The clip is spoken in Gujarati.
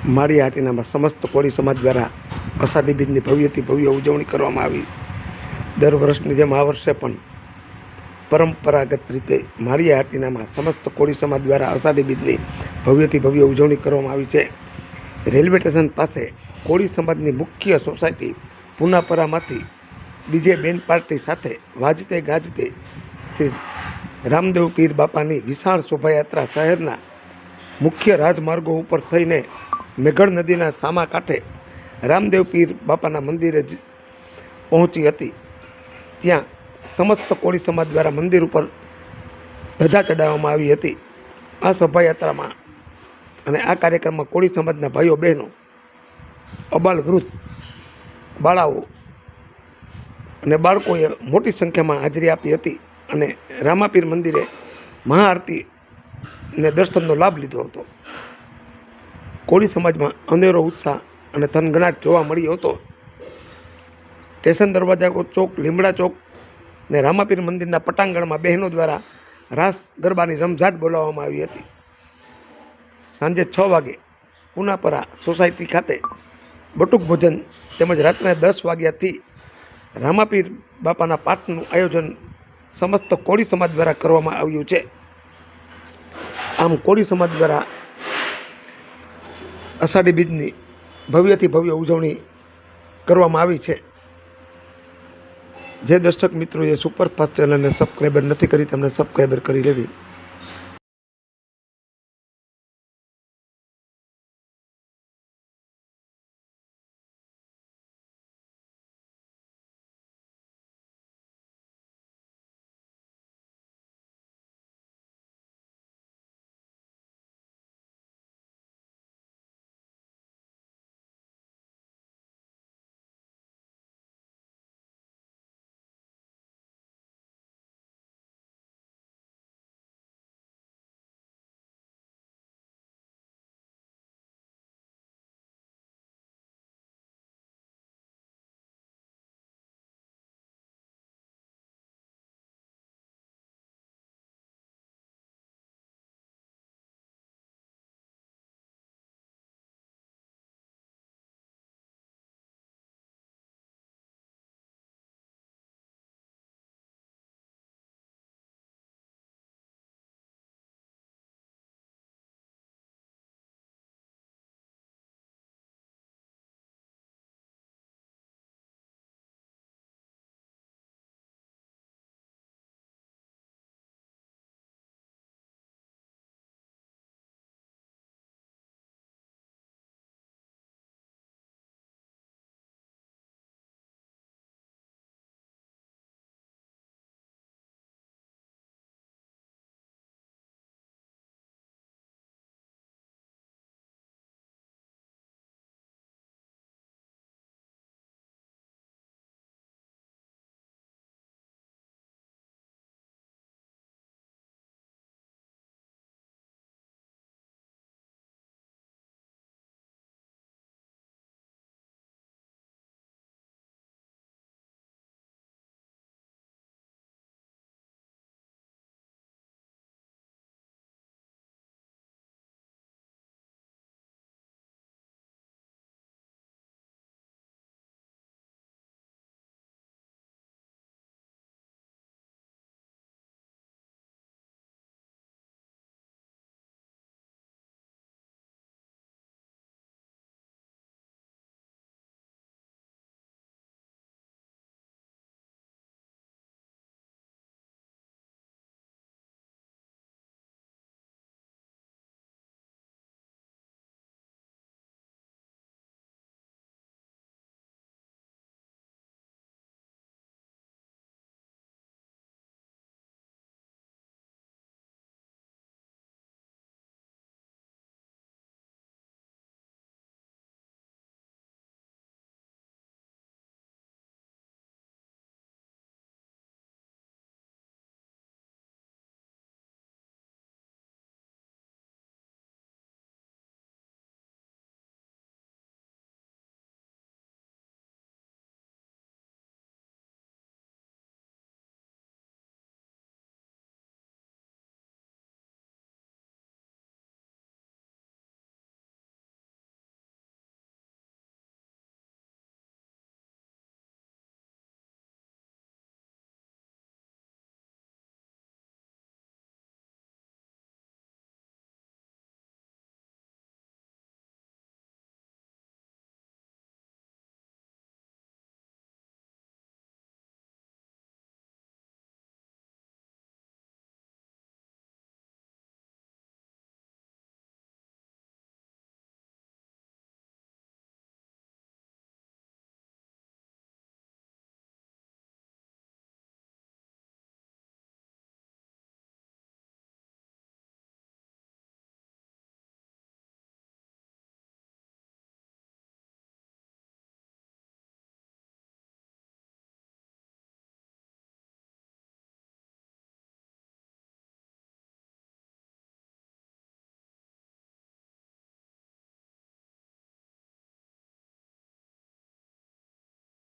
માળી હાટીનામાં સમસ્ત કોળી સમાજ દ્વારા અષાઢી બીજની ભવ્યથી ભવ્ય ઉજવણી કરવામાં આવી। દર વર્ષની જેમ આ વર્ષે પણ પરંપરાગત રીતે માળી હાટીનામાં સમસ્ત કોળી સમાજ દ્વારા અષાઢી બીજની ભવ્યથી ભવ્ય ઉજવણી કરવામાં આવી છે। રેલવે સ્ટેશન પાસે કોળી સમાજની મુખ્ય સોસાયટી પુનાપરામાંથી ડીજે બેન્ડ પાર્ટી સાથે વાજતે ગાજતે શ્રી રામદેવ પીર બાપાની વિશાળ શોભાયાત્રા શહેરના મુખ્ય રાજમાર્ગો ઉપર થઈને મેઘડ નદીના સામા કાંઠે રામદેવ પીર બાપાના મંદિરે પહોંચી હતી। ત્યાં સમસ્ત કોળી સમાજ દ્વારા મંદિર ઉપર ધજા ચડાવવામાં આવી હતી। આ શોભાયાત્રામાં અને આ કાર્યક્રમમાં કોળી સમાજના ભાઈઓ બહેનો, અબાલ વૃદ્ધ, બાળાઓ અને બાળકોએ મોટી સંખ્યામાં હાજરી આપી હતી અને રામાપીર મંદિરે મહાઆરતી ને દર્શનનો લાભ લીધો હતો। કોળી સમાજમાં અનેરો ઉત્સાહ અને થનગનાટ જોવા મળ્યો હતો। સ્ટેશન દરવાજા ચોક, લીમડા ચોક ને રામાપીર મંદિરના પટાંગણમાં બહેનો દ્વારા રાસ ગરબાની રમઝાટ બોલાવવામાં આવી હતી। સાંજે 6 વાગે પુનાપરા સોસાયટી ખાતે બટુક ભોજન તેમજ રાત્રે 10 વાગ્યાથી રામાપીર બાપાના પાઠનું આયોજન સમસ્ત કોળી સમાજ દ્વારા કરવામાં આવ્યું છે। આમ કોળી સમાજ દ્વારા અષાઢી બીજની ભવ્યથી ભવ્ય ઉજવણી કરવામાં આવી છે। જે દર્શક મિત્રોએ સુપરફાસ્ટ ચેનલને સબસ્ક્રાઈબર નથી કરી તેમને સબસ્ક્રાઈબર કરી લેવી।